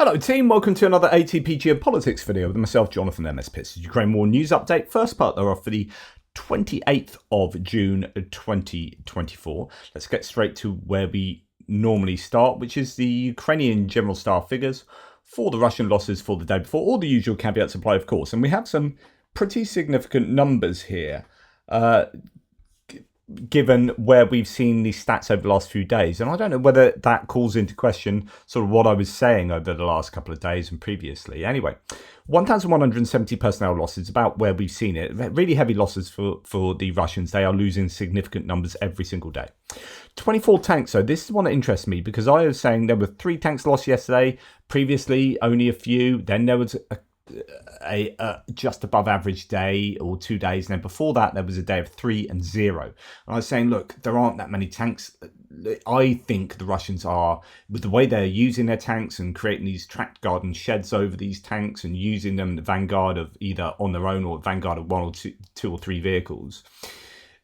Hello team, welcome to another ATP Geopolitics video with myself, Jonathan MS Pitts. Ukraine War News Update. First part thereof for the 28th of June 2024. Let's get straight to where we normally start, which is the Ukrainian General Staff figures for the Russian losses for the day before. All the usual caveats apply, of course, and we have some pretty significant numbers here. Given where we've seen these stats over the last few days. And I don't know whether that calls into question sort of what I was saying over the last couple of days and previously. Anyway, 1,170 personnel losses, about where we've seen it. Really heavy losses for the Russians. They are losing significant numbers every single day. 24 tanks, so this is one that interests me because I was saying there were 3 tanks lost yesterday. Previously, only a few. Then there was a just above average day or 2 days, and then before that there was a day of 3 and 0. And I was saying, look, there aren't that many tanks. I think the Russians are, with the way they're using their tanks and creating these tracked garden sheds over these tanks and using them in the vanguard of either on their own or vanguard of 1 or 2 or 3 vehicles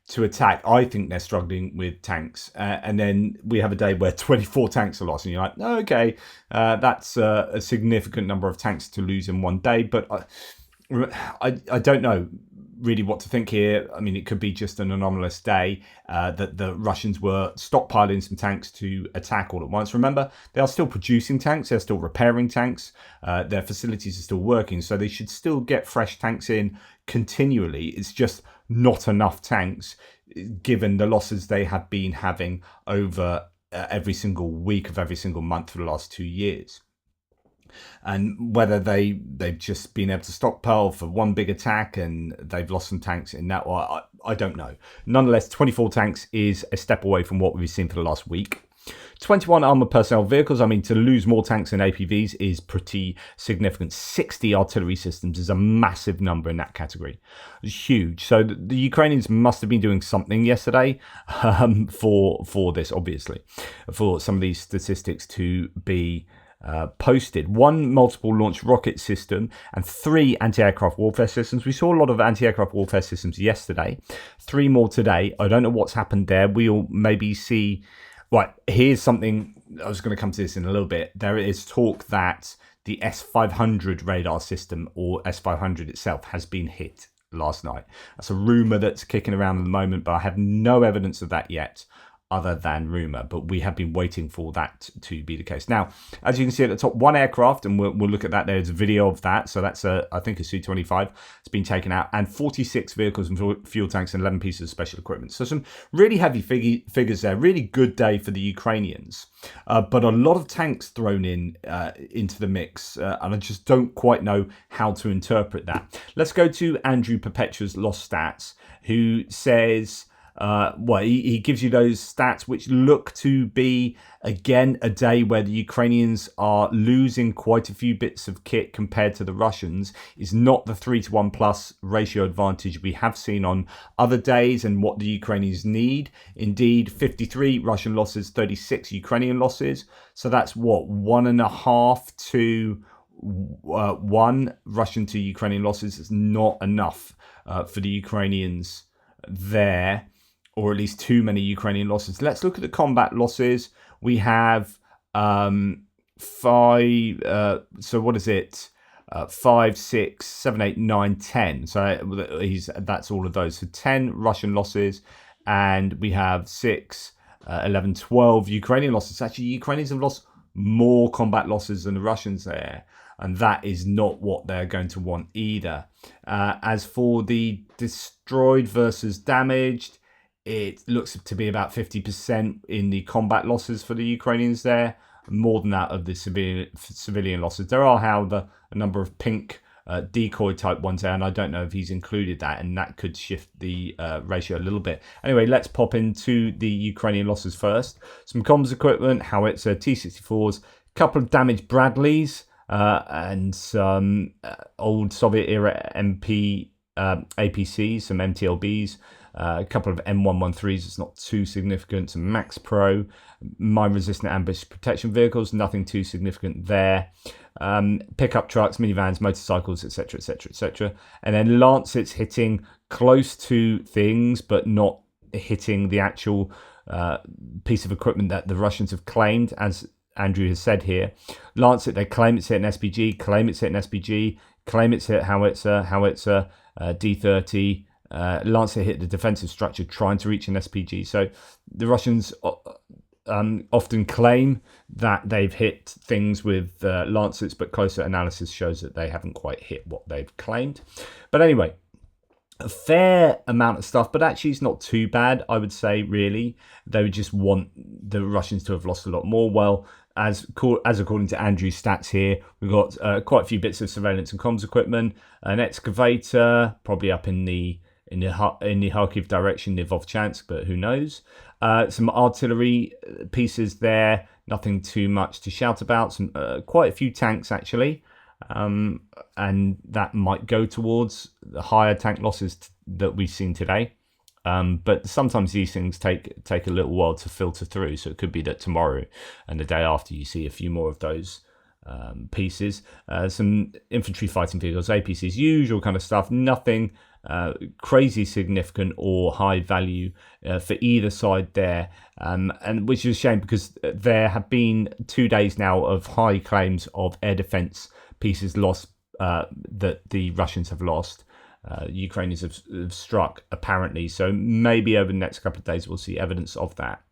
to attack. I think they're struggling with tanks, and then we have a day where 24 tanks are lost, and you're like, oh, okay, that's a significant number of tanks to lose in one day. But I don't know really what to think here. I mean, it could be just an anomalous day, that the Russians were stockpiling some tanks to attack all at once. Remember, they are still producing tanks, they're still repairing tanks, their facilities are still working, so they should still get fresh tanks in continually. It's just not enough tanks given the losses they have been having over every single week of every single month for the last 2 years. And whether they've just been able to stockpile for one big attack and they've lost some tanks in that, well, I don't know. Nonetheless, 24 tanks is a step away from what we've seen for the last week. 21 armoured personnel vehicles. I mean, to lose more tanks and APVs is pretty significant. 60 artillery systems is a massive number in that category. It's huge. So the Ukrainians must have been doing something yesterday for this, obviously, for some of these statistics to be posted. 1 multiple launch rocket system and 3 anti-aircraft warfare systems. We saw a lot of anti-aircraft warfare systems yesterday. 3 more today. I don't know what's happened there. We'll maybe see. Right, here's something, I was going to come to this in a little bit. There is talk that the S-500 radar system, or S-500 itself, has been hit last night. That's a rumour that's kicking around at the moment, but I have no evidence of that yet, other than rumour. But we have been waiting for that to be the case. Now, as you can see at the top, 1 aircraft, and we'll look at that. There's a video of that. So that's, I think, a Su-25. It's been taken out. And 46 vehicles and fuel tanks and 11 pieces of special equipment. So some really heavy figures there. Really good day for the Ukrainians. But a lot of tanks thrown into the mix. And I just don't quite know how to interpret that. Let's go to Andrew Perpetua's lost stats, who says... he gives you those stats which look to be, again, a day where the Ukrainians are losing quite a few bits of kit compared to the Russians. Is not the 3-to-1 plus ratio advantage we have seen on other days and what the Ukrainians need. Indeed, 53 Russian losses, 36 Ukrainian losses. So that's what, 1.5 to 1 Russian to Ukrainian losses is not enough for the Ukrainians there. Or at least too many Ukrainian losses. Let's look at the combat losses. We have 5, so what is it? 5, 6, 7, 8, 9, 10. So that's all of those. So 10 Russian losses, and we have 6, 11, 12 Ukrainian losses. Actually, Ukrainians have lost more combat losses than the Russians there. And that is not what they're going to want either. As for the destroyed versus damaged, it looks to be about 50% in the combat losses for the Ukrainians there, more than that of the civilian losses. There are, however, a number of pink decoy type ones there, and I don't know if he's included that, and that could shift the ratio a little bit. Anyway, let's pop into the Ukrainian losses first. Some comms equipment, howitzer, T-64s, a couple of damaged Bradleys, and some old Soviet era MP APCs, some MTLBs, a couple of M113s. It's not too significant. Some Max Pro, mine resistant ambush protection vehicles, nothing too significant there. Pickup trucks, minivans, motorcycles, etc., etc., etc. And then Lancets hitting close to things, but not hitting the actual piece of equipment that the Russians have claimed as Andrew has said here. Lancet, they claim it's hit an SPG, claim it's hit an SPG, claim it's hit howitzer, D-30. Lancet hit the defensive structure trying to reach an SPG. So the Russians often claim that they've hit things with Lancets, but closer analysis shows that they haven't quite hit what they've claimed. But anyway, a fair amount of stuff, but actually it's not too bad, I would say, really. They would just want the Russians to have lost a lot more. Well, as according to Andrew's stats here, we've got quite a few bits of surveillance and comms equipment, an excavator, probably up in the Kharkiv direction near Vovchansk, but who knows. Some artillery pieces there, nothing too much to shout about. Some quite a few tanks, actually. And that might go towards the higher tank losses that we've seen today. But sometimes these things take a little while to filter through. So it could be that tomorrow and the day after you see a few more of those pieces. Some infantry fighting vehicles, APCs, usual kind of stuff. Nothing crazy significant or high value for either side there, and which is a shame because there have been 2 days now of high claims of air defense pieces lost that the Russians have lost. Ukrainians have struck, apparently. So maybe over the next couple of days we'll see evidence of that.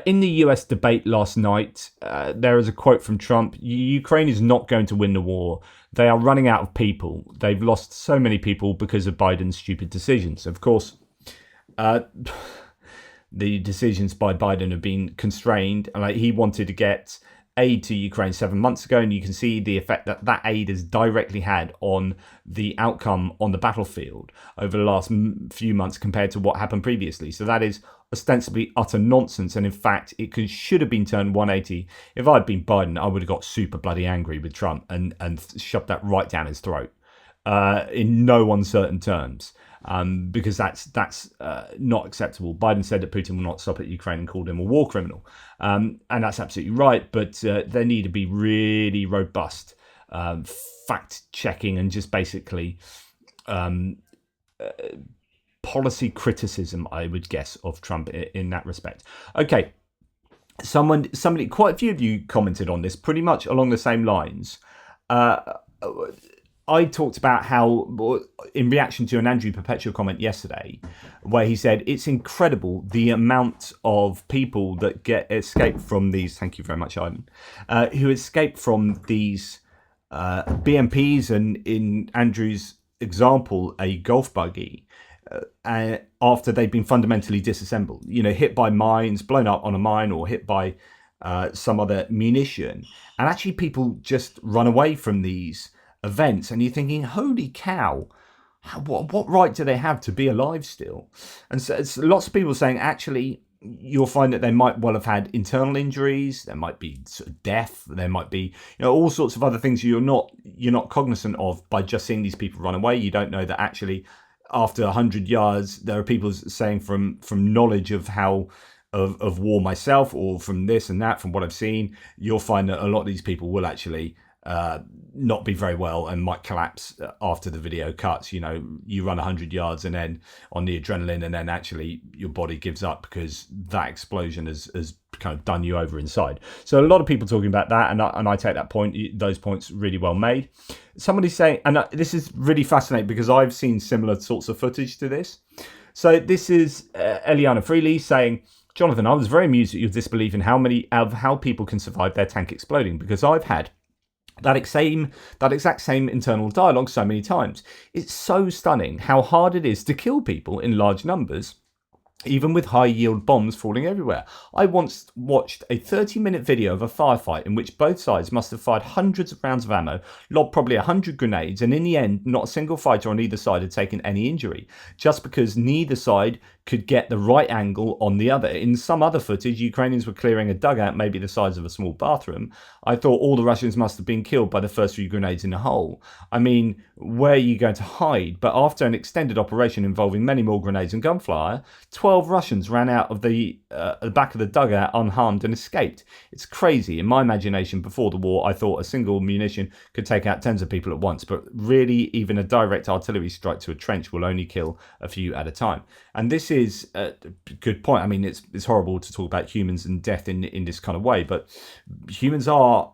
In the US debate last night, there is a quote from Trump. Ukraine is not going to win the war. They are running out of people. They've lost so many people because of Biden's stupid decisions. Of course, the decisions by Biden have been constrained. Like, he wanted to get aid to Ukraine 7 months ago, and you can see the effect that aid has directly had on the outcome on the battlefield over the last few months compared to what happened previously. So that is ostensibly utter nonsense, and in fact it should have been turned 180. If I'd been Biden, I would have got super bloody angry with Trump and shoved that right down his throat in no uncertain terms. Because that's not acceptable. Biden said that Putin will not stop at Ukraine and called him a war criminal. And that's absolutely right, but there need to be really robust fact-checking and just basically policy criticism, I would guess, of Trump in that respect. Okay, somebody, quite a few of you commented on this pretty much along the same lines. I talked about how, in reaction to an Andrew Perpetua comment yesterday, where he said it's incredible the amount of people that escape from these. Thank you very much, Ivan. Who escape from these BMPs, and in Andrew's example, a golf buggy, after they've been fundamentally disassembled. You know, hit by mines, blown up on a mine, or hit by some other munition, and actually people just run away from these events, and you're thinking, holy cow, what right do they have to be alive still? And so it's lots of people saying actually you'll find that they might well have had internal injuries, there might be sort of death, there might be, you know, all sorts of other things you're not cognizant of by just seeing these people run away. You don't know that actually after 100 yards there are people saying from knowledge of how of war myself, or from this and that, from what I've seen, you'll find that a lot of these people will actually not be very well and might collapse after the video cuts. You know, you run 100 yards and then on the adrenaline, and then actually your body gives up because that explosion has kind of done you over inside. So a lot of people talking about that, and I take those points really well made. Somebody's saying, and this is really fascinating because I've seen similar sorts of footage to this. So this is Eliana Freely saying, Jonathan, I was very amused at your disbelief in how people can survive their tank exploding, because I've had that exact same internal dialogue so many times. It's so stunning how hard it is to kill people in large numbers, even with high yield bombs falling everywhere. I once watched a 30-minute video of a firefight in which both sides must have fired hundreds of rounds of ammo, lobbed probably 100 grenades, and in the end, not a single fighter on either side had taken any injury, just because neither side could get the right angle on the other. In some other footage, Ukrainians were clearing a dugout maybe the size of a small bathroom. I thought all the Russians must have been killed by the first few grenades in the hole. I mean, where are you going to hide? But after an extended operation involving many more grenades and gunfire, 12 Russians ran out of the back of the dugout unharmed and escaped. It's crazy. In my imagination, before the war, I thought a single munition could take out tens of people at once, but really even a direct artillery strike to a trench will only kill a few at a time. And this is a good point. I mean, it's horrible to talk about humans and death in this kind of way, but humans are,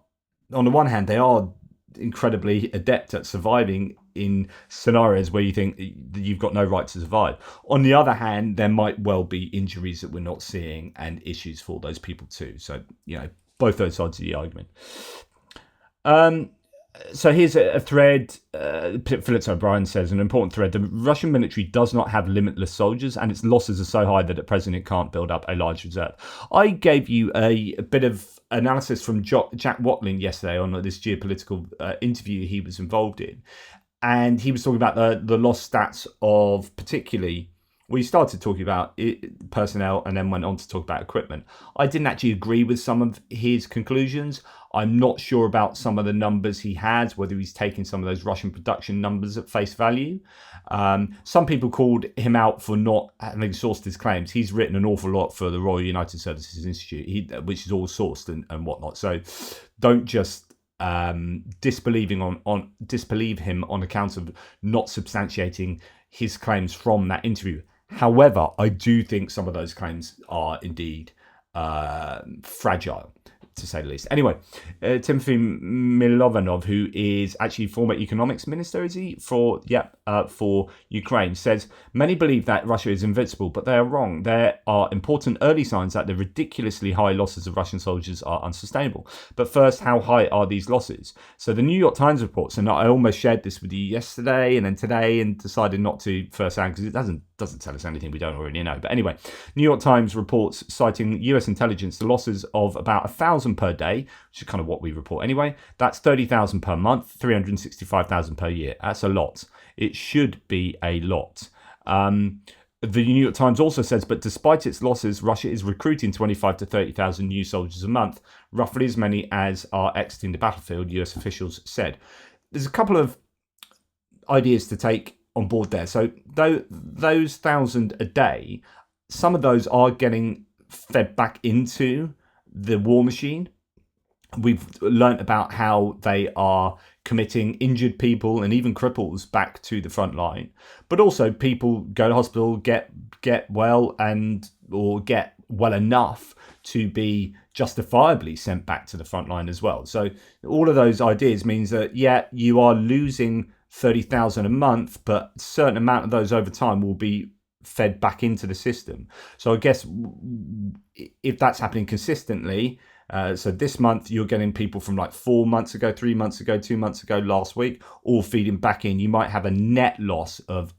on the one hand, they are incredibly adept at surviving in scenarios where you think that you've got no right to survive. On the other hand, there might well be injuries that we're not seeing and issues for those people too. So, both those sides of the argument. So here's a thread. Phillips O'Brien says, an important thread. The Russian military does not have limitless soldiers, and its losses are so high that at present it can't build up a large reserve. I gave you a bit of analysis from Jack Watling yesterday on this geopolitical interview he was involved in. And he was talking about the lost stats of particularly, we started talking about personnel and then went on to talk about equipment. I didn't actually agree with some of his conclusions. I'm not sure about some of the numbers he has, whether he's taking some of those Russian production numbers at face value. Some people called him out for not having sourced his claims. He's written an awful lot for the Royal United Services Institute, which is all sourced and whatnot. So don't just disbelieve him on account of not substantiating his claims from that interview. However, I do think some of those claims are indeed fragile, to say the least. Anyway, Timothy Milovanov, who is actually former economics minister, is he? For Ukraine, says, many believe that Russia is invincible, but they are wrong. There are important early signs that the ridiculously high losses of Russian soldiers are unsustainable. But first, how high are these losses? So the New York Times reports, and I almost shared this with you yesterday and then today and decided not to first hand because it doesn't tell us anything we don't already know. But anyway, New York Times reports, citing US intelligence, the losses of about 1,000 per day, which is kind of what we report anyway. That's 30,000 per month, 365,000 per year. That's a lot. It should be a lot. The New York Times also says, but despite its losses, Russia is recruiting 25 to 30,000 new soldiers a month, roughly as many as are exiting the battlefield, US officials said. There's a couple of ideas to take on board there. So those 1,000 a day, some of those are getting fed back into the war machine. We've learnt about how they are committing injured people and even cripples back to the front line, but also people go to hospital, get well or get well enough to be justifiably sent back to the front line as well. So all of those ideas means that you are losing 30,000 a month, but a certain amount of those over time will be fed back into the system. So I guess if that's happening consistently, so this month you're getting people from like 4 months ago, 3 months ago, 2 months ago, last week, all feeding back in, you might have a net loss of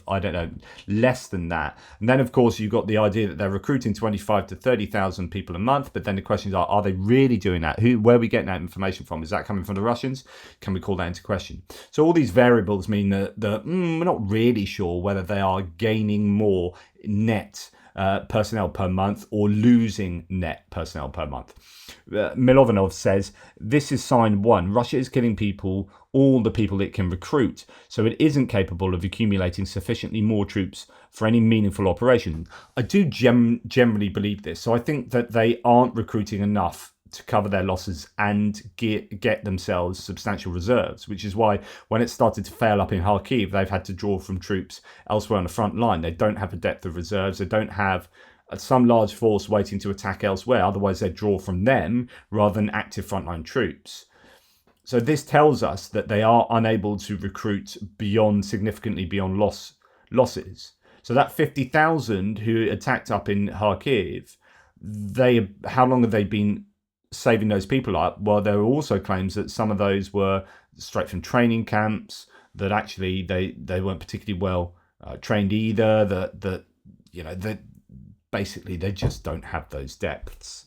I don't know, less than that. And then of course you've got the idea that they're recruiting 25 to 30,000 people a month, but then the questions are they really doing that? Where are we getting that information from? Is that coming from the Russians? Can we call that into question? So all these variables mean that we're not really sure whether they are gaining more net personnel per month or losing net personnel per month. Milovanov says, this is sign one. Russia is killing people, all the people it can recruit, so it isn't capable of accumulating sufficiently more troops for any meaningful operation. I do generally believe this. So I think that they aren't recruiting enough to cover their losses and get themselves substantial reserves, which is why when it started to fail up in Kharkiv, they've had to draw from troops elsewhere on the front line. They don't have a depth of reserves. They don't have some large force waiting to attack elsewhere. Otherwise, they draw from them rather than active frontline troops. So this tells us that they are unable to recruit significantly beyond losses. So that 50,000 who attacked up in Kharkiv, how long have they been saving those people up? Well, there were also claims that some of those were straight from training camps, that actually they weren't particularly well trained either, that basically they just don't have those depths.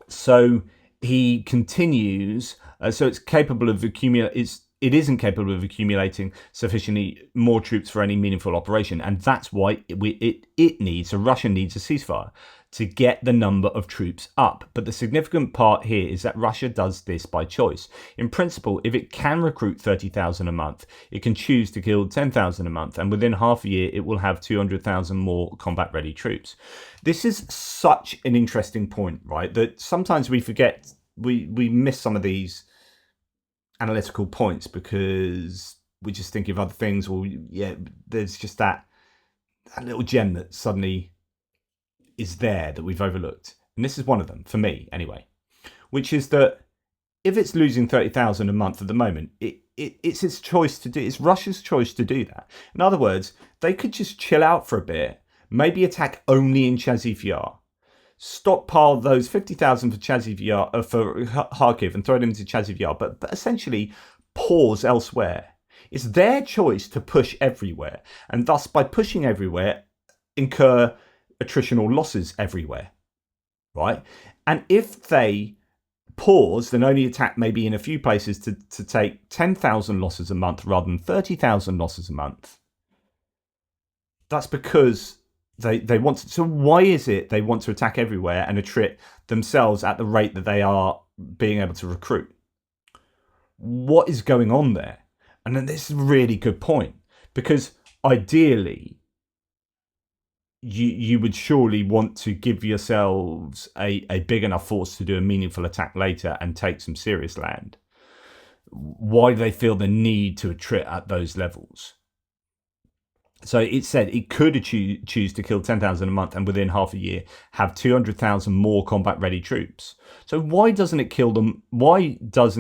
So he continues, so it's capable of it isn't capable of accumulating sufficiently more troops for any meaningful operation, and that's why Russia needs a ceasefire to get the number of troops up. But the significant part here is that Russia does this by choice. In principle, if it can recruit 30,000 a month, it can choose to kill 10,000 a month, and within half a year, it will have 200,000 more combat-ready troops. This is such an interesting point, right? That sometimes we forget, we miss some of these analytical points because we just think of other things. Well, there's just that a little gem that suddenly is there that we've overlooked. And this is one of them, for me anyway, which is that if it's losing 30,000 a month at the moment, it's its choice to do. It's Russia's choice to do that. In other words, they could just chill out for a bit, maybe attack only in Chasiv Yar, stockpile those 50,000 for Chasiv Yar, for Kharkiv, and throw them into Chasiv Yar, but essentially pause elsewhere. It's their choice to push everywhere, and thus by pushing everywhere, incur attritional losses everywhere, right? And if they pause, then only attack maybe in a few places to take 10,000 losses a month rather than 30,000 losses a month. That's because they want to. So why is it they want to attack everywhere and attrit themselves at the rate that they are being able to recruit? What is going on there? And then this is a really good point, because ideally you would surely want to give yourselves a big enough force to do a meaningful attack later and take some serious land. Why do they feel the need to attrit at those levels? So it said it could choose to kill 10,000 a month and within half a year have 200,000 more combat ready troops. So why doesn't it kill them? Why does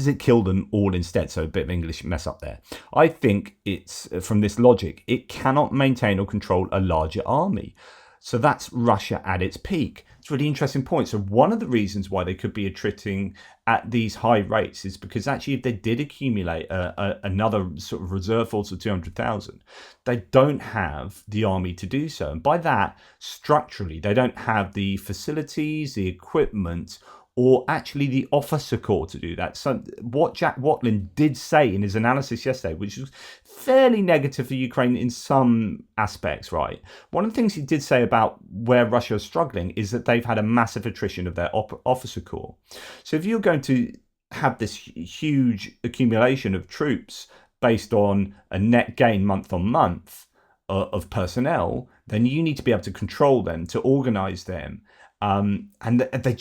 it kill them all instead? So a bit of English mess up there. I think it's from this logic, it cannot maintain or control a larger army. So that's Russia at its peak. It's a really interesting point. So one of the reasons why they could be attriting at these high rates is because actually if they did accumulate another sort of reserve force of 200,000, they don't have the army to do so. And by that, structurally, they don't have the facilities, the equipment, or actually the officer corps to do that. So what Jack Watling did say in his analysis yesterday, which was fairly negative for Ukraine in some aspects, right? One of the things he did say about where Russia is struggling is that they've had a massive attrition of their officer corps. So if you're going to have this huge accumulation of troops based on a net gain month on month of personnel, then you need to be able to control them, to organize them. And they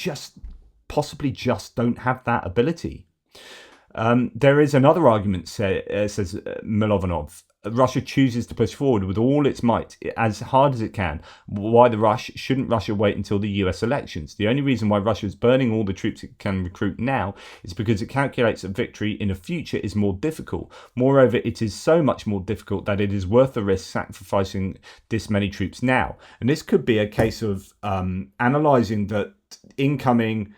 possibly just don't have that ability. There is another argument, says Milovanov. Russia chooses to push forward with all its might, as hard as it can. Why shouldn't Russia wait until the US elections? The only reason why Russia is burning all the troops it can recruit now is because it calculates that victory in the future is more difficult. Moreover, it is so much more difficult that it is worth the risk sacrificing this many troops now. And this could be a case of analysing that incoming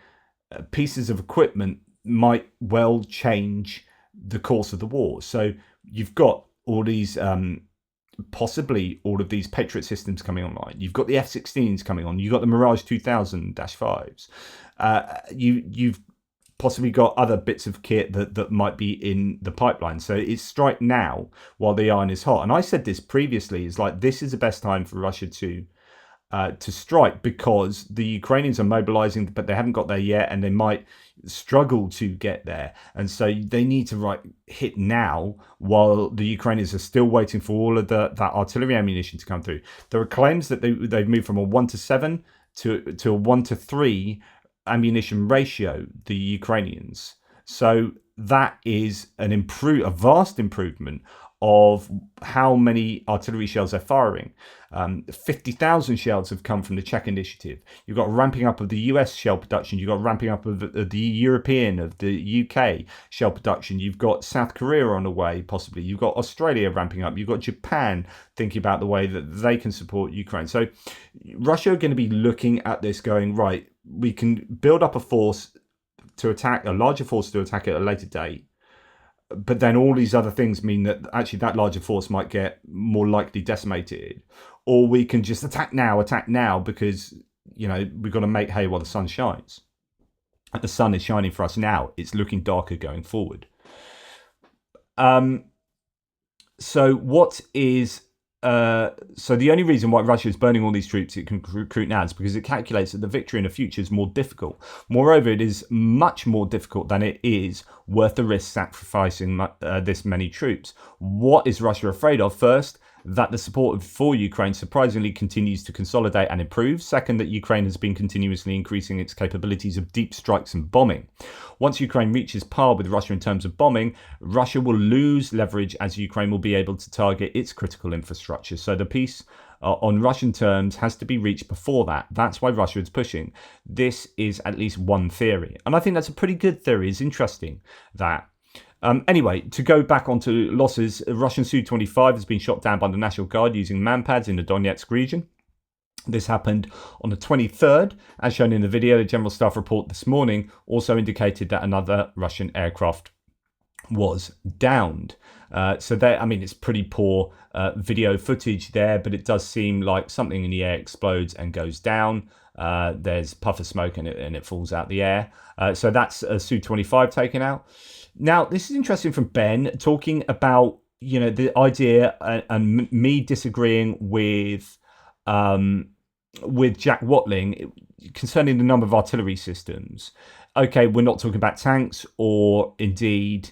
pieces of equipment might well change the course of the war. So you've got all these, possibly all of these Patriot systems coming online. You've got the F-16s coming on. You've got the Mirage 2000-5s. You've possibly got other bits of kit that might be in the pipeline. So it's strike now while the iron is hot. And I said this previously, is like, this is the best time for Russia to strike, because the Ukrainians are mobilizing, but they haven't got there yet, and they might struggle to get there. And so they need to hit now while the Ukrainians are still waiting for all of that artillery ammunition to come through. There are claims that they've moved from a 1-7 to a 1-3 ammunition ratio, the Ukrainians. So that is a vast improvement of how many artillery shells they're firing. 50,000 shells have come from the Czech initiative. You've got ramping up of the US shell production. You've got ramping up of the European, of the UK shell production. You've got South Korea on the way, possibly. You've got Australia ramping up. You've got Japan thinking about the way that they can support Ukraine. So Russia are going to be looking at this going, right, we can build up a larger force to attack at a later date. But then all these other things mean that actually that larger force might get more likely decimated. Or we can just attack now because, we've got to make hay while the sun shines. And the sun is shining for us now. It's looking darker going forward. So the only reason why Russia is burning all these troops it can recruit now is because it calculates that the victory in the future is more difficult. Moreover, it is much more difficult than it is worth the risk sacrificing this many troops. What is Russia afraid of? First, that the support for Ukraine surprisingly continues to consolidate and improve. Second, that Ukraine has been continuously increasing its capabilities of deep strikes and bombing. Once Ukraine reaches par with Russia in terms of bombing, Russia will lose leverage as Ukraine will be able to target its critical infrastructure. So the peace on Russian terms has to be reached before that. That's why Russia is pushing. This is at least one theory. And I think that's a pretty good theory. It's interesting that. Anyway, to go back onto losses, Russian Su-25 has been shot down by the National Guard using manpads in the Donetsk region. This happened on the 23rd. As shown in the video, the General Staff report this morning also indicated that another Russian aircraft was downed. So there, I mean, it's pretty poor video footage there, but it does seem like something in the air explodes and goes down. There's a puff of smoke and it falls out the air. So that's a Su-25 taken out. Now, this is interesting from Ben talking about, you know, the idea and me disagreeing with Jack Watling concerning the number of artillery systems. Okay, we're not talking about tanks or indeed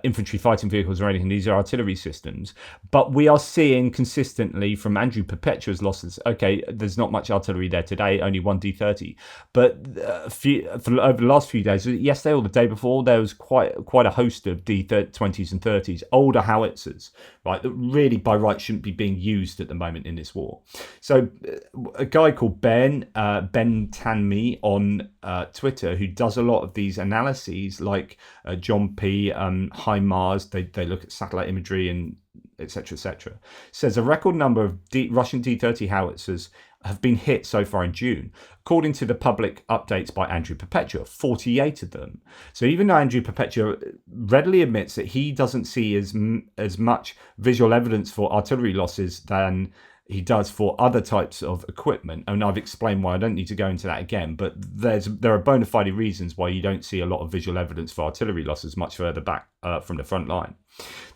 infantry fighting vehicles or anything. These are artillery systems. But we are seeing consistently from Andrew Perpetua's losses, okay, there's not much artillery there today, only one D30. But over the last few days, yesterday or the day before, there was quite a host of D20s and 30s, older howitzers, right, that really by right shouldn't be being used at the moment in this war. So a guy called Ben Tanmi on Twitter, who does a lot of these analyses, like John P., HIMARS, they look at satellite imagery and etc., says a record number of Russian D30 howitzers have been hit so far in June. According to the public updates by Andrew Perpetua, 48 of them. So even though Andrew Perpetua readily admits that he doesn't see as much visual evidence for artillery losses than he does for other types of equipment, and I've explained why. I don't need to go into that again, but there are bona fide reasons why you don't see a lot of visual evidence for artillery losses much further back from the front line.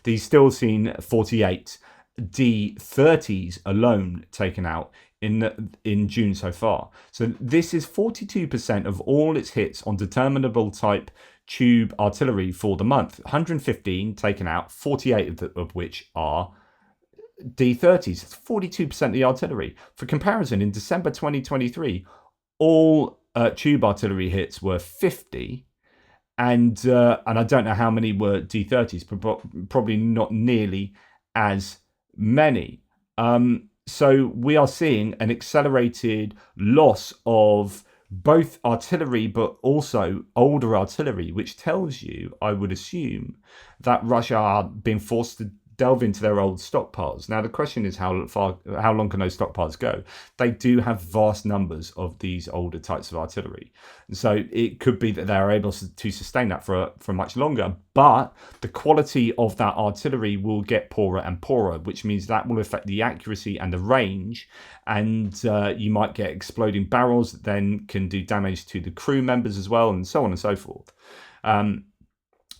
He's still seen 48 D30s alone taken out in June so far. So this is 42% of all its hits on determinable type tube artillery for the month. 115 taken out, 48 of which are D30s. It's 42% of the artillery. For comparison, in December 2023, all tube artillery hits were 50, and I don't know how many were D30s, but probably not nearly as many. So we are seeing an accelerated loss of both artillery, but also older artillery, which tells you, I would assume, that Russia are being forced to delve into their old stockpiles. Now, the question is how long can those stockpiles go? They do have vast numbers of these older types of artillery. So it could be that they are able to sustain that for much longer, but the quality of that artillery will get poorer and poorer, which means that will affect the accuracy and the range, and you might get exploding barrels that then can do damage to the crew members as well, and so on and so forth.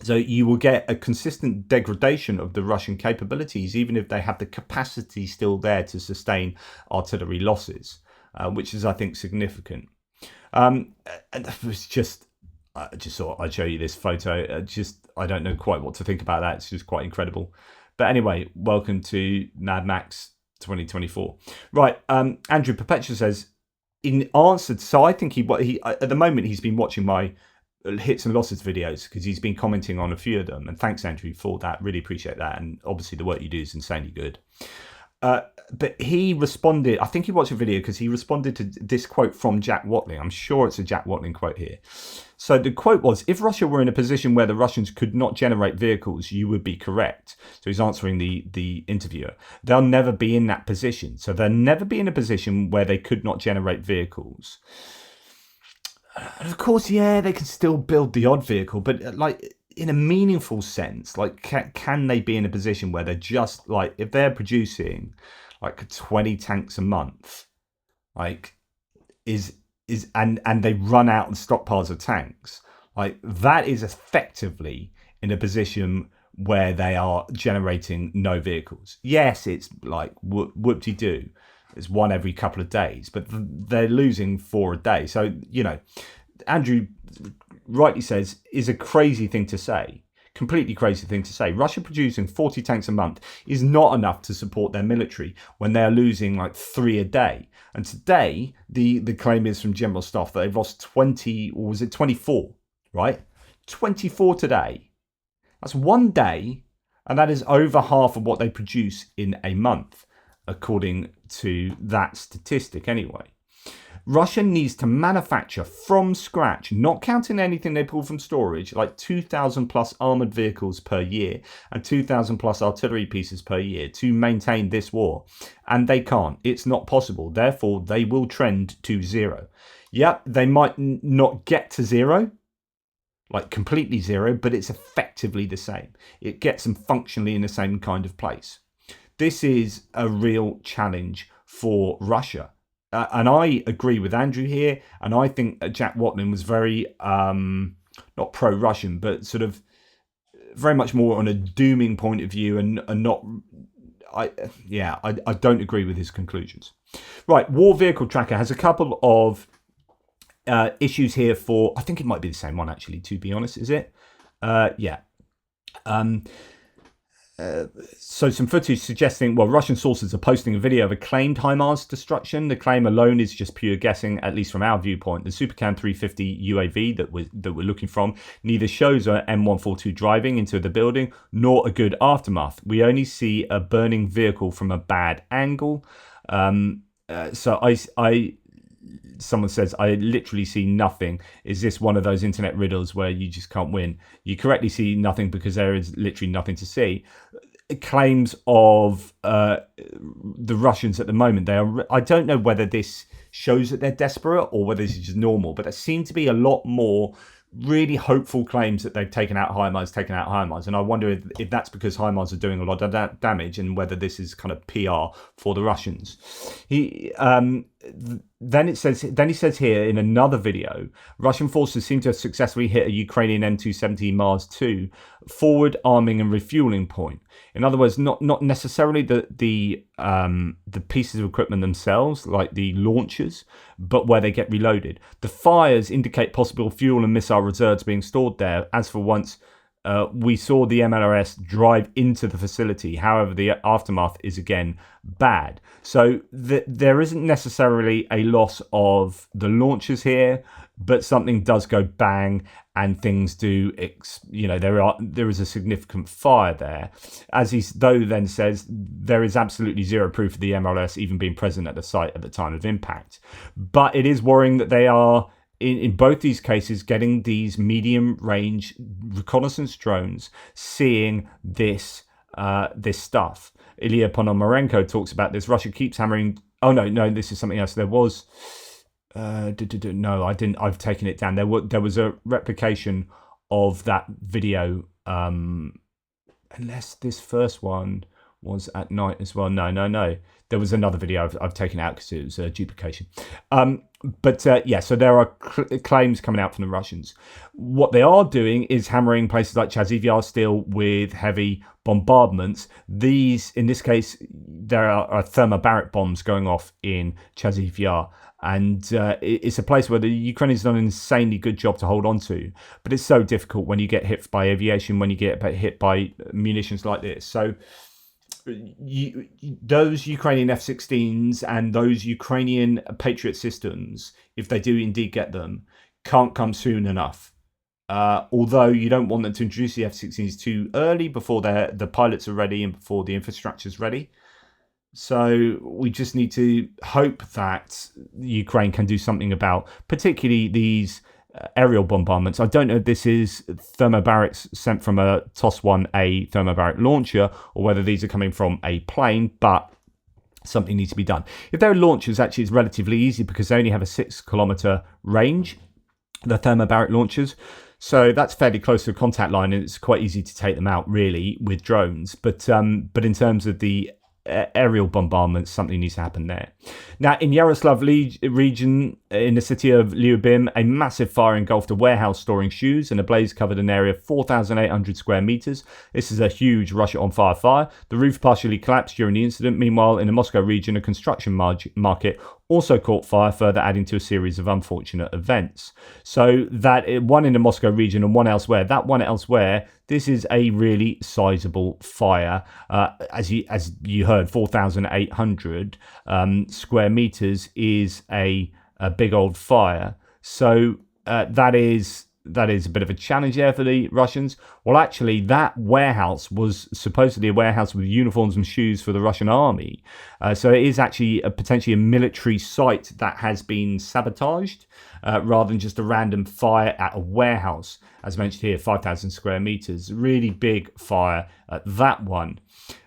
So you will get a consistent degradation of the Russian capabilities, even if they have the capacity still there to sustain artillery losses, which is, I think, significant. And it was I just thought I'd show you this photo. I don't know quite what to think about that. It's just quite incredible. But anyway, welcome to Mad Max 2024. Right, Andrew Perpetua says, in answer, so I think he at the moment he's been watching my hits and losses videos because he's been commenting on a few of them, and thanks Andrew for that, really appreciate that, and obviously the work you do is insanely good. But he responded, I think he watched a video because he responded to this quote from Jack Watling. I'm sure it's a Jack Watling quote here. So the quote was, if Russia were in a position where the Russians could not generate vehicles, you would be correct. So he's answering the interviewer. They'll never be in that position. So they'll never be in a position where they could not generate vehicles. And of course, yeah, they can still build the odd vehicle, but like in a meaningful sense, like can they be in a position where they're just like, if they're producing like 20 tanks a month, like and they run out of stockpiles of tanks, like that is effectively in a position where they are generating no vehicles. Yes, it's like whoop-de-doo. It's one every couple of days, but they're losing 4 a day. So, you know, Andrew rightly says is a crazy thing to say completely crazy thing to say. Russia producing 40 tanks a month is not enough to support their military when they're losing like 3 a day. And today, the claim is from General Staff that they've lost 20, or was it 24, right? 24 today. That's one day, and that is over half of what they produce in a month, according to that statistic anyway. Russia needs to manufacture from scratch, not counting anything they pull from storage, like 2,000 plus armoured vehicles per year and 2,000 plus artillery pieces per year to maintain this war. And they can't. It's not possible. Therefore, they will trend to zero. Yep, they might not get to zero, like completely zero, but it's effectively the same. It gets them functionally in the same kind of place. This is a real challenge for Russia. And I agree with Andrew here, and I think Jack Watling was very, not pro-Russian, but sort of very much more on a dooming point of view, and not, I don't agree with his conclusions. Right, War Vehicle Tracker has a couple of issues here for, I think it might be the same one actually, to be honest, is it? So some footage suggesting, well, Russian sources are posting a video of a claimed HIMARS destruction. The claim alone is just pure guessing, at least from our viewpoint. The Supercan 350 UAV that we're looking from neither shows an M142 driving into the building nor a good aftermath. We only see a burning vehicle from a bad angle. Someone says, I literally see nothing. Is this one of those internet riddles where you just can't win? You correctly see nothing because there is literally nothing to see. Claims of the Russians at the moment, I don't know whether this shows that they're desperate or whether this is just normal, but there seem to be a lot more really hopeful claims that they've taken out HIMARS. And I wonder if that's because HIMARS are doing a lot of damage, and whether this is kind of PR for the Russians. Then he says here in another video, Russian forces seem to have successfully hit a Ukrainian M270 Mars 2 forward arming and refueling point. In other words, not necessarily the pieces of equipment themselves, like the launchers, but where they get reloaded. The fires indicate possible fuel and missile reserves being stored there. As for once, we saw the MLRS drive into the facility. However, the aftermath is again bad. So there isn't necessarily a loss of the launchers here, but something does go bang and things do, there is a significant fire there. As he then says, there is absolutely zero proof of the MLRS even being present at the site at the time of impact. But it is worrying that they are, in both these cases, getting these medium-range reconnaissance drones, seeing this stuff. Ilya Ponomarenko talks about this. Russia keeps hammering. Oh no, this is something else. There was. No, I didn't. I've taken it down. There was a replication of that video. Unless this first one was at night as well. No. There was another video I've taken out because it was a duplication. So there are claims coming out from the Russians. What they are doing is hammering places like Chasiv Yar still with heavy bombardments. In this case, there are thermobaric bombs going off in Chasiv Yar. And it's a place where the Ukrainians have done an insanely good job to hold on to. But it's so difficult when you get hit by aviation, when you get hit by munitions like this. So those Ukrainian F-16s and those Ukrainian Patriot systems, if they do indeed get them, can't come soon enough. Although you don't want them to introduce the F-16s too early, before the pilots are ready and before the infrastructure is ready. So we just need to hope that Ukraine can do something about particularly these aerial bombardments. I don't know if this is thermobarics sent from a TOS-1A thermobaric launcher or whether these are coming from a plane, but something needs to be done. If they're launchers, actually it's relatively easy because they only have a 6-kilometer range, the thermobaric launchers. So that's fairly close to the contact line, and it's quite easy to take them out really with drones. But in terms of the aerial bombardments, something needs to happen there. Now, in Yaroslav region, in the city of Lyubim, a massive fire engulfed a warehouse storing shoes, and a blaze covered an area of 4,800 square meters. This is a huge Russia on fire. The roof partially collapsed during the incident. Meanwhile, in the Moscow region, a construction market also caught fire, further adding to a series of unfortunate events. So that one in the Moscow region and one elsewhere. That one elsewhere, this is a really sizable fire. As you heard, 4,800 square meters is a big old fire. So that is a bit of a challenge there for the Russians. Well, actually, that warehouse was supposedly a warehouse with uniforms and shoes for the Russian army. So it is actually potentially a military site that has been sabotaged rather than just a random fire at a warehouse. As mentioned here, 5,000 square meters. Really big fire at that one.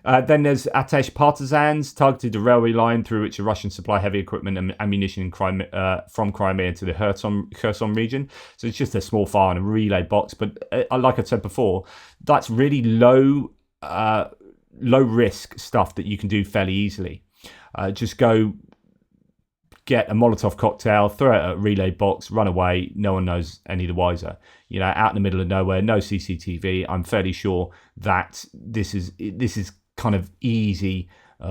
Then there's Atesh partisans targeted the railway line through which the Russians supply heavy equipment and ammunition from Crimea to the Kherson region. So it's just a small fire in a relay box. But like I said before, that's really low risk stuff that you can do fairly easily. Just go get a Molotov cocktail, throw it at a relay box, run away. No one knows any the wiser. Out in the middle of nowhere, no CCTV. I'm fairly sure that this is kind of easy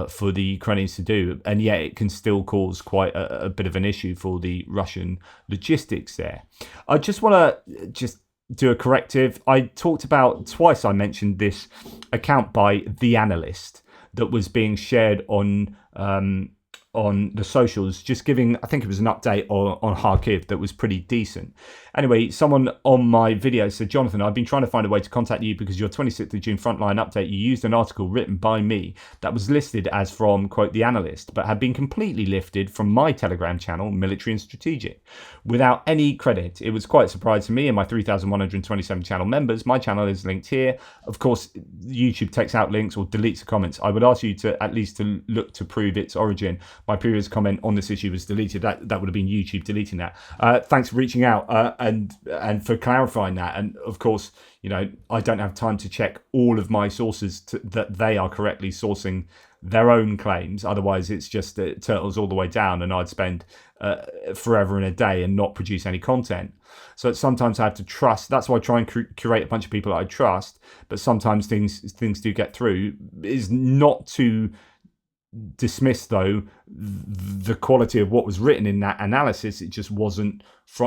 for the Ukrainians to do, and yet it can still cause quite a bit of an issue for the Russian logistics there. I just want to do a corrective. I talked about twice. I mentioned this account by The Analyst that was being shared on the socials, just giving, I think it was an update on Kharkiv that was pretty decent. Anyway, someone on my video said, Jonathan, I've been trying to find a way to contact you because your 26th of June frontline update, you used an article written by me that was listed as from, quote, The Analyst, but had been completely lifted from my Telegram channel, Military and Strategic, without any credit. It was quite a surprise to me and my 3,127 channel members. My channel is linked here. Of course, YouTube takes out links or deletes the comments. I would ask you to at least to look to prove its origin. My previous comment on this issue was deleted. That would have been YouTube deleting that. Thanks for reaching out and for clarifying that. And of course, I don't have time to check all of my sources that they are correctly sourcing their own claims. Otherwise, it's just turtles all the way down, and I'd spend forever and a day and not produce any content. So sometimes I have to trust. That's why I try and curate a bunch of people that I trust. But sometimes things do get through. Is not to dismiss though the quality of what was written in that analysis. It just wasn't.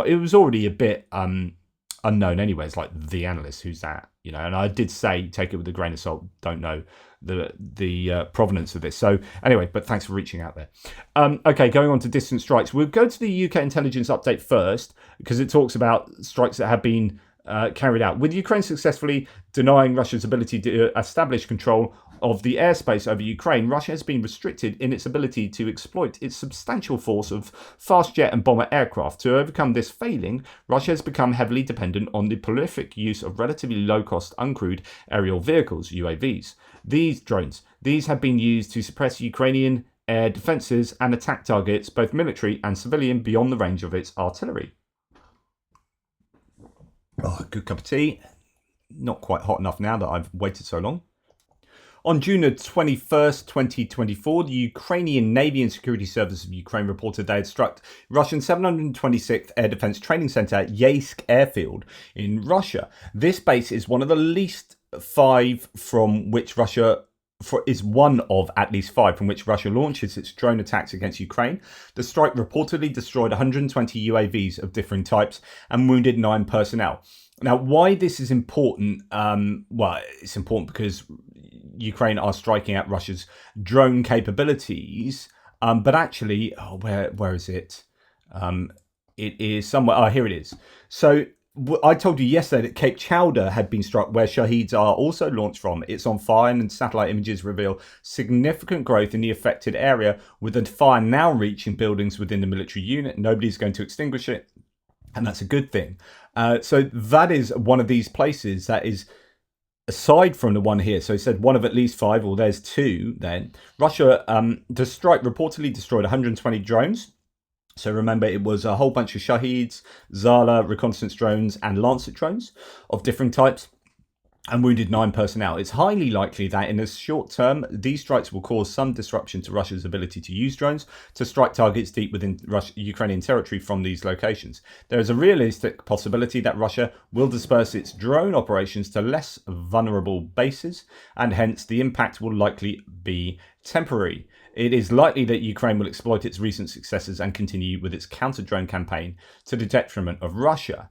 It was already a bit unknown anyway. It's like The Analyst, who's that? And I did say take it with a grain of salt. Don't know the provenance of this. So anyway, but thanks for reaching out there. Okay, going on to distant strikes. We'll go to the UK intelligence update first because it talks about strikes that have been carried out. With Ukraine successfully denying Russia's ability to establish control of the airspace over Ukraine, Russia has been restricted in its ability to exploit its substantial force of fast jet and bomber aircraft. To overcome this failing, Russia has become heavily dependent on the prolific use of relatively low-cost uncrewed aerial vehicles, UAVs. These have been used to suppress Ukrainian air defences and attack targets, both military and civilian, beyond the range of its artillery. Oh, good cup of tea. Not quite hot enough now that I've waited so long. On June 21st, 2024, the Ukrainian Navy and Security Service of Ukraine reported they had struck Russian 726th Air Defense Training Center at Yeysk Airfield in Russia. This base is one of the least five from which Russia is one of at least five from which Russia launches its drone attacks against Ukraine. The strike reportedly destroyed 120 UAVs of differing types and wounded 9 personnel. Now, why this is important? Well, it's important because Ukraine are striking at Russia's drone capabilities, but actually, where is it? It is somewhere. Oh, here it is. So I told you yesterday that Cape Chowder had been struck, where Shaheeds are also launched from. It's on fire, and satellite images reveal significant growth in the affected area, with the fire now reaching buildings within the military unit. Nobody's going to extinguish it, and that's a good thing. So that is one of these places that is, aside from the one here, so it said one of at least 5, well, there's 2 then. Russia, the strike reportedly destroyed 120 drones. So remember, it was a whole bunch of Shaheeds, Zala, reconnaissance drones, and Lancet drones of different types, and wounded 9 personnel. It's highly likely that in the short term, these strikes will cause some disruption to Russia's ability to use drones to strike targets deep within Ukrainian territory from these locations. There is a realistic possibility that Russia will disperse its drone operations to less vulnerable bases, and hence the impact will likely be temporary. It is likely that Ukraine will exploit its recent successes and continue with its counter-drone campaign to the detriment of Russia.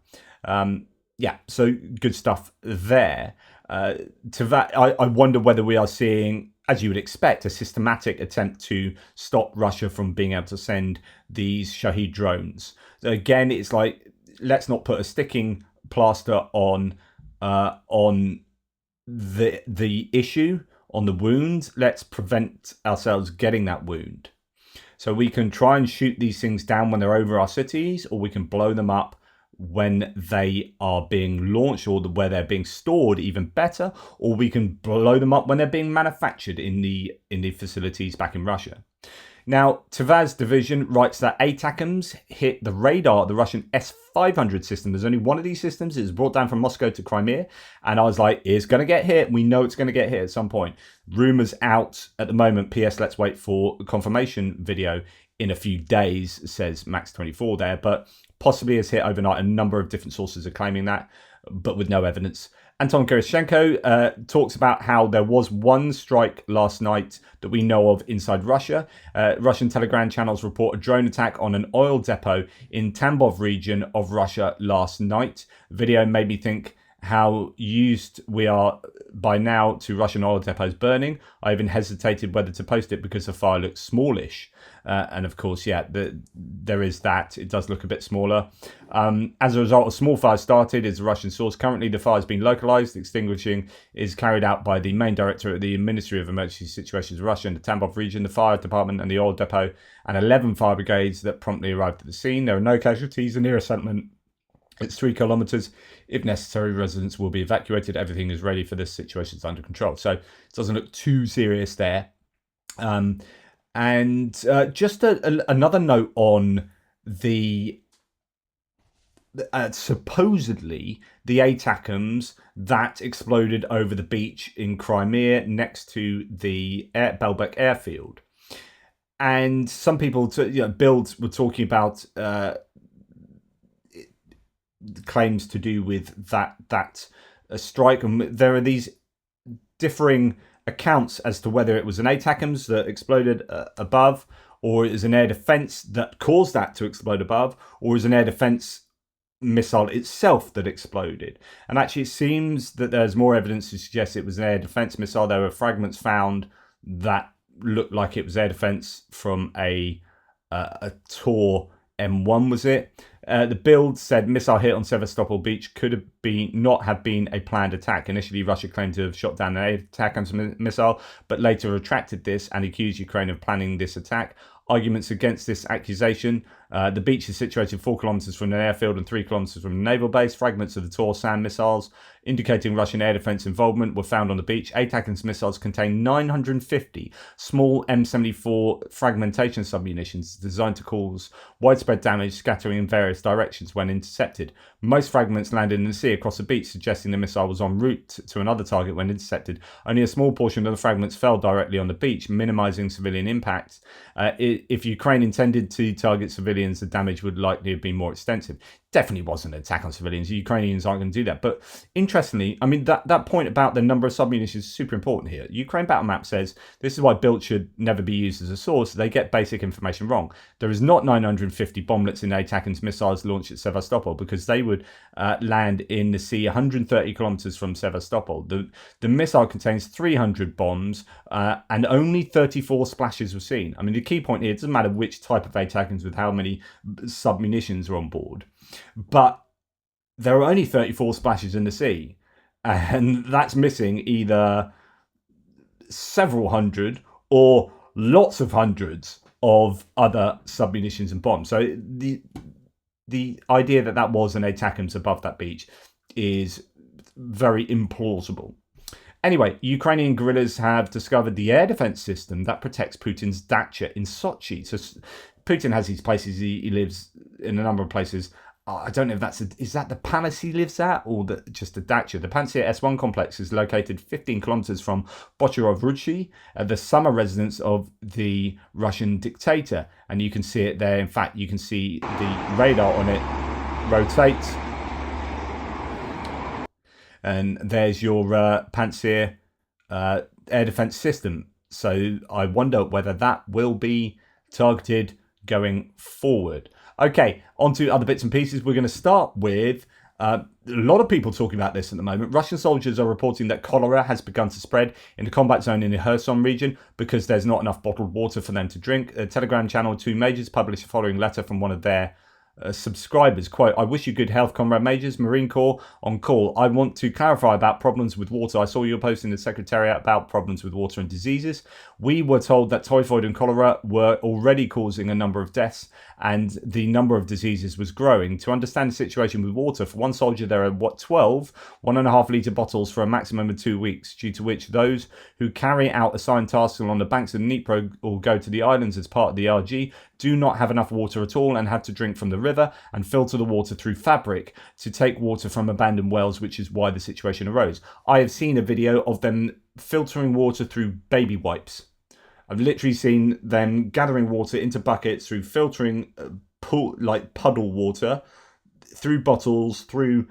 Yeah, so good stuff there. To that, I wonder whether we are seeing, as you would expect, a systematic attempt to stop Russia from being able to send these Shahed drones. So again, it's like, let's not put a sticking plaster on the issue, on the wound. Let's prevent ourselves getting that wound. So we can try and shoot these things down when they're over our cities, or we can blow them up when they are being launched, or where they're being stored, even better, or we can blow them up when they're being manufactured in the facilities back in Russia. Now, Tavaz division writes that ATACMS hit the radar, the Russian S-500 system. There's only one of these systems. It was brought down from Moscow to Crimea. And I was like, it's going to get hit. We know it's going to get hit at some point. Rumours out at the moment. PS, let's wait for confirmation video in a few days, says Max24 there. But possibly has hit overnight. A number of different sources are claiming that, but with no evidence. Anton Gerashchenko talks about how there was one strike last night that we know of inside Russia. Russian Telegram channels report a drone attack on an oil depot in Tambov region of Russia last night. Video made me think how used we are by now to Russian oil depots burning. I even hesitated whether to post it because the fire looks smallish. And of course, yeah, there is that. It does look a bit smaller. As a result, a small fire started, is a Russian source. Currently, the fire has been localized. Extinguishing is carried out by the main director of the Ministry of Emergency Situations Russia in the Tambov region, the fire department and the oil depot, and 11 fire brigades that promptly arrived at the scene. There are no casualties. The nearest settlement, it's 3 kilometers. If necessary, residents will be evacuated. Everything is ready for this situation. It's under control. So it doesn't look too serious there. And just another note on the supposedly the ATACMS that exploded over the beach in Crimea next to the Belbek airfield. And some people, builds were talking about claims to do with that strike. And there are these differing accounts as to whether it was an ATACMS that exploded above, or it was an air defense that caused that to explode above, or it was an air defense missile itself that exploded. And actually it seems that there's more evidence to suggest it was an air defense missile. There were fragments found that looked like it was air defense from a Tor M1, was it? The build said missile hit on Sevastopol beach could not have been a planned attack. Initially, Russia claimed to have shot down an ATACMS missile, but later retracted this and accused Ukraine of planning this attack. Arguments against this accusation. The beach is situated 4 kilometers from an airfield and 3 kilometers from a naval base. Fragments of the Tor SAM missiles indicating Russian air defense involvement were found on the beach. ATACMS missiles contain 950 small M74 fragmentation submunitions designed to cause widespread damage, scattering in various directions when intercepted. Most fragments landed in the sea across the beach, suggesting the missile was en route to another target when intercepted. Only a small portion of the fragments fell directly on the beach, minimizing civilian impact. If Ukraine intended to target civilians, the damage would likely have been more extensive. Definitely wasn't an attack on civilians. The Ukrainians aren't going to do that. But interestingly, I mean, that point about the number of submunitions is super important here. Ukraine battle map says this is why build should never be used as a source. They get basic information wrong. There is not 950 bomblets in ATACMS missiles launched at Sevastopol, because they would land in the sea 130 kilometers from Sevastopol. The missile contains 300 bombs and only 34 splashes were seen. I mean, the key point here, it doesn't matter which type of ATACMS with how many submunitions are on board, but there are only 34 splashes in the sea, and that's missing either several hundred or lots of hundreds of other submunitions and bombs. So the idea that was an ATACMS above that beach is very implausible. Anyway, Ukrainian guerrillas have discovered the air defense system that protects Putin's dacha in Sochi. So Putin has these places. He lives in a number of places. I don't know if is that the palace he lives at, or just a dacha. The Pantsir S1 complex is located 15 kilometers from Bochorov Ruchi, the summer residence of the Russian dictator. And you can see it there. In fact, you can see the radar on it rotate. And there's your Pantsir air defense system. So I wonder whether that will be targeted going forward. Okay, on to other bits and pieces. We're going to start with a lot of people talking about this at the moment. Russian soldiers are reporting that cholera has begun to spread in the combat zone in the Kherson region because there's not enough bottled water for them to drink. A Telegram channel, Two Majors, published the following letter from one of their subscribers. Quote, I wish you good health, Comrade Majors, Marine Corps on call. I want to clarify about problems with water. I saw your post in the Secretariat about problems with water and diseases. We were told that typhoid and cholera were already causing a number of deaths and the number of diseases was growing. To understand the situation with water, for one soldier there are 12 1.5 litre bottles for a maximum of 2 weeks, due to which those who carry out assigned tasks along the banks of the Dnipro or go to the islands as part of the RG do not have enough water at all and have to drink from the river and filter the water through fabric to take water from abandoned wells, which is why the situation arose. I have seen a video of them filtering water through baby wipes. I've literally seen them gathering water into buckets through filtering puddle water through bottles, through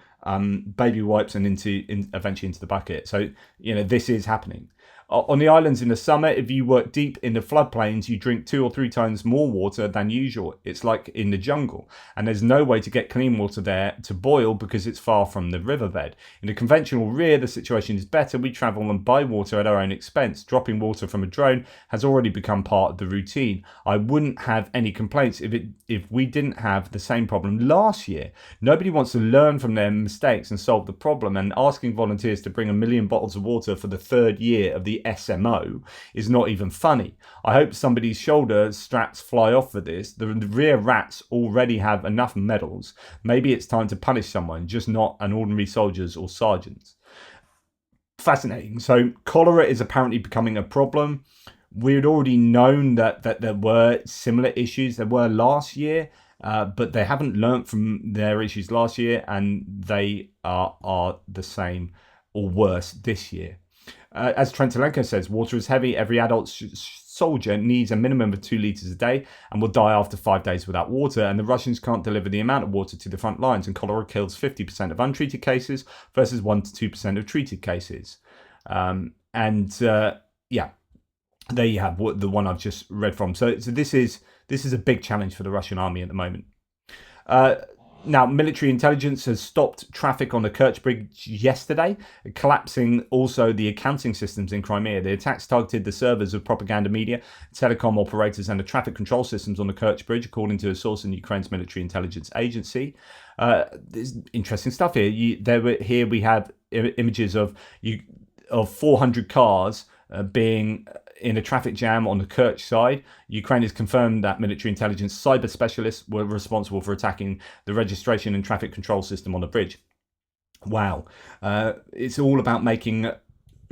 baby wipes, and eventually into the bucket. So, this is happening. On the islands in the summer, if you work deep in the floodplains, you drink 2 or 3 times more water than usual. It's like in the jungle. And there's no way to get clean water there to boil because it's far from the riverbed. In the conventional rear, the situation is better. We travel and buy water at our own expense. Dropping water from a drone has already become part of the routine. I wouldn't have any complaints if we didn't have the same problem last year. Nobody wants to learn from their mistakes and solve the problem. And asking volunteers to bring 1 million bottles of water for the 3rd year of the SMO is not even funny. I hope somebody's shoulder straps fly off for this. The rear rats already have enough medals. Maybe it's time to punish someone, just not an ordinary soldiers or sergeants. Fascinating. So cholera is apparently becoming a problem. We had already known that there were similar issues. There were last year, but they haven't learnt from their issues last year, and they are the same or worse this year. As Trentelenko says, water is heavy. Every adult soldier needs a minimum of 2 litres a day and will die after 5 days without water. And the Russians can't deliver the amount of water to the front lines. And cholera kills 50% of untreated cases versus 1 to 2% of treated cases. There you have the one I've just read from. So this is a big challenge for the Russian army at the moment. Now, military intelligence has stopped traffic on the Kerch Bridge yesterday, collapsing also the accounting systems in Crimea. The attacks targeted the servers of propaganda media, telecom operators, and the traffic control systems on the Kerch Bridge, according to a source in Ukraine's military intelligence agency. There's interesting stuff here. Here we have images of 400 cars being in a traffic jam on the Kerch side. Ukraine has confirmed that military intelligence cyber specialists were responsible for attacking the registration and traffic control system on the bridge. Wow. It's all about making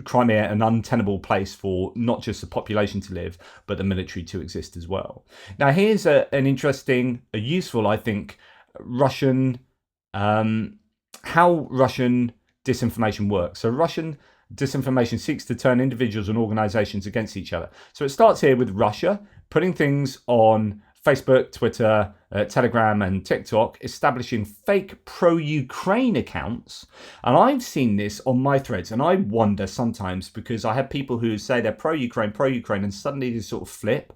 Crimea an untenable place for not just the population to live, but the military to exist as well. Now, here's an interesting, useful, I think, how Russian disinformation works. So Russian disinformation seeks to turn individuals and organizations against each other. So it starts here with Russia putting things on Facebook, Twitter, Telegram, and TikTok, establishing fake pro-Ukraine accounts. And I've seen this on my threads, and I wonder sometimes, because I have people who say they're pro-Ukraine, and suddenly they sort of flip.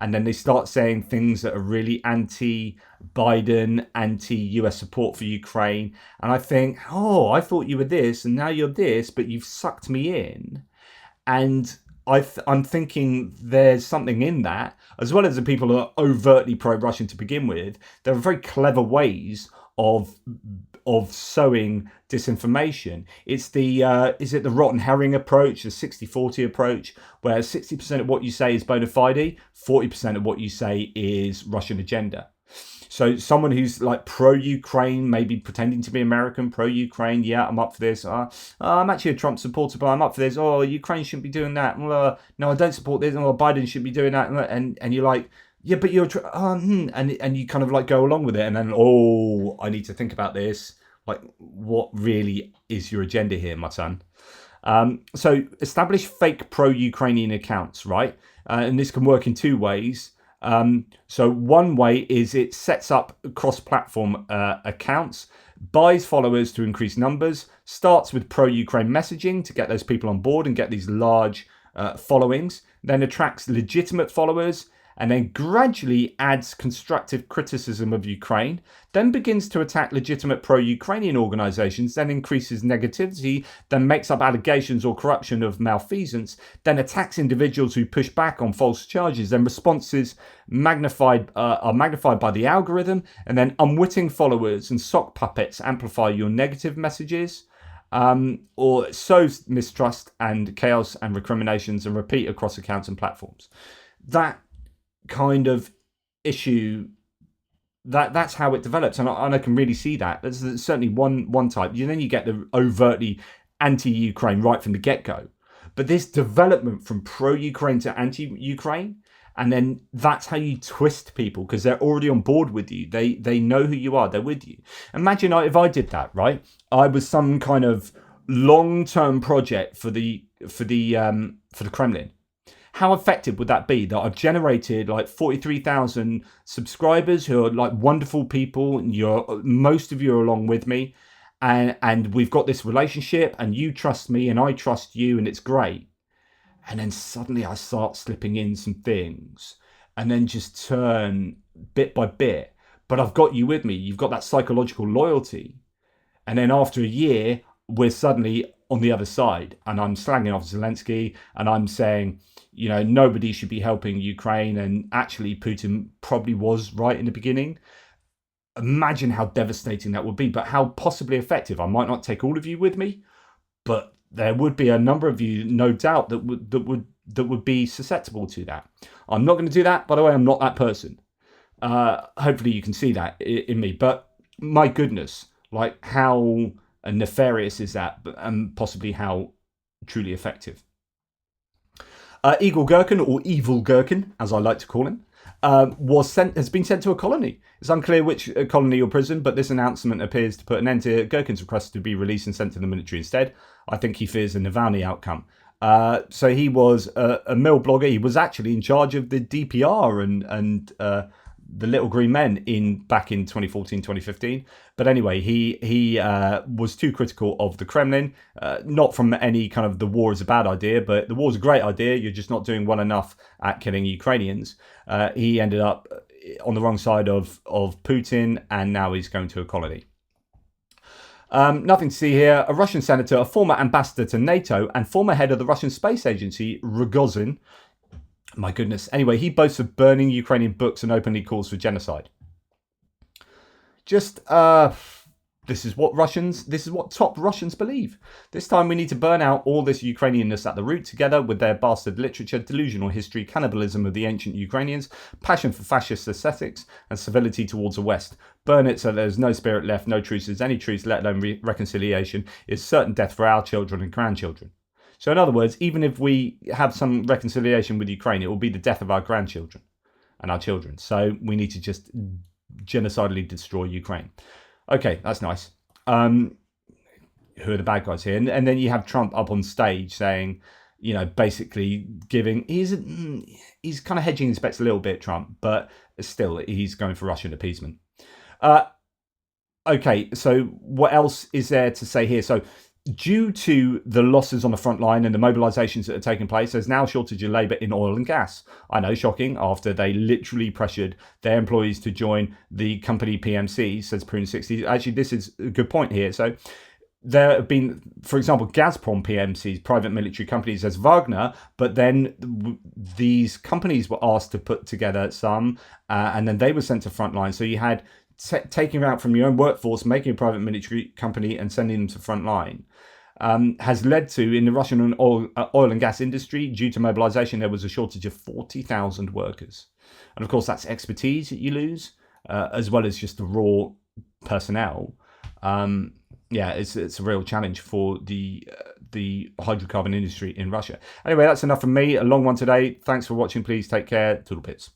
And then they start saying things that are really anti-Biden, anti-US support for Ukraine. And I think, I thought you were this, and now you're this, but you've sucked me in. And I'm thinking there's something in that, as well as the people who are overtly pro-Russian to begin with. There are very clever ways of sowing disinformation. It's is it the rotten herring approach, the 60-40 approach, where 60% of what you say is bona fide, 40% of what you say is Russian agenda. So someone who's like pro-Ukraine, maybe pretending to be American, pro-Ukraine, yeah, I'm up for this. I'm actually a Trump supporter, but I'm up for this. Oh, Ukraine shouldn't be doing that. No, I don't support this. Oh, Biden should be doing that. And you're like, yeah, but you're, and you kind of like go along with it. And then, I need to think about this. Like, what really is your agenda here, my son? So establish fake pro-Ukrainian accounts, right? And this can work in 2 ways. So one way is it sets up cross-platform accounts, buys followers to increase numbers, starts with pro-Ukraine messaging to get those people on board and get these large followings, then attracts legitimate followers, and then gradually adds constructive criticism of Ukraine, then begins to attack legitimate pro-Ukrainian organizations, then increases negativity, then makes up allegations or corruption of malfeasance, then attacks individuals who push back on false charges, then responses are magnified by the algorithm, and then unwitting followers and sock puppets amplify your negative messages, or sows mistrust and chaos and recriminations and repeat across accounts and platforms. That kind of issue, that's how it develops, and I can really see that. There's certainly one type. Then you get the overtly anti-Ukraine right from the get-go, but this development from pro-Ukraine to anti-Ukraine, and then that's how you twist people because they're already on board with you. They know who you are. They're with you. Imagine if I did that, right? I was some kind of long-term project for the Kremlin. How effective would that be? That I've generated like 43,000 subscribers who are like wonderful people, and most of you are along with me, and we've got this relationship, and you trust me, and I trust you, and it's great. And then suddenly I start slipping in some things, and then just turn bit by bit. But I've got you with me. You've got that psychological loyalty, and then after a year, we're suddenly on the other side, and I'm slanging off Zelensky, and I'm saying, nobody should be helping Ukraine, and actually Putin probably was right in the beginning. Imagine how devastating that would be, but how possibly effective. I might not take all of you with me, but there would be a number of you, no doubt, that would be susceptible to that. I'm not going to do that. By the way, I'm not that person. Hopefully you can see that in me, but my goodness, like how nefarious is that, and possibly how truly effective. Eagle Gherkin, or Evil Gherkin, as I like to call him, has been sent to a colony. It's unclear which colony or prison, but this announcement appears to put an end to Gherkin's request to be released and sent to the military instead. I think he fears a Navalny outcome. So he was a mill blogger. He was actually in charge of the DPR and the Little Green Men back in 2014, 2015. But anyway, he was too critical of the Kremlin, not from any kind of the war is a bad idea, but the war is a great idea. You're just not doing well enough at killing Ukrainians. He ended up on the wrong side of Putin, and now he's going to a colony. Nothing to see here. A Russian senator, a former ambassador to NATO, and former head of the Russian space agency, Rogozin. My goodness. Anyway, he boasts of burning Ukrainian books and openly calls for genocide. This is what top Russians believe. This time we need to burn out all this Ukrainianness at the root, together with their bastard literature, delusional history, cannibalism of the ancient Ukrainians, passion for fascist aesthetics, and civility towards the West. Burn it so there's no spirit left, no truces, any truce, let alone reconciliation, is certain death for our children and grandchildren. So in other words, even if we have some reconciliation with Ukraine, it will be the death of our grandchildren and our children. So we need to just genocidally destroy Ukraine. Okay, that's nice. Who are the bad guys here? And then you have Trump up on stage saying, basically giving... He's kind of hedging his bets a little bit, Trump, but still, he's going for Russian appeasement. Okay, so what else is there to say here? So due to the losses on the front line and the mobilisations that are taking place, there's now a shortage of labour in oil and gas. I know, shocking, after they literally pressured their employees to join the company PMC, says Prune60. Actually, this is a good point here. So there have been, for example, Gazprom PMCs, private military companies as Wagner, but then these companies were asked to put together some, and then they were sent to frontline. So you had taking out from your own workforce, making a private military company and sending them to frontline. Has led to, in the Russian oil and gas industry, due to mobilization, there was a shortage of 40,000 workers. And of course, that's expertise that you lose, as well as just the raw personnel. It's a real challenge for the hydrocarbon industry in Russia. Anyway, that's enough from me. A long one today. Thanks for watching. Please take care. Toodle pits.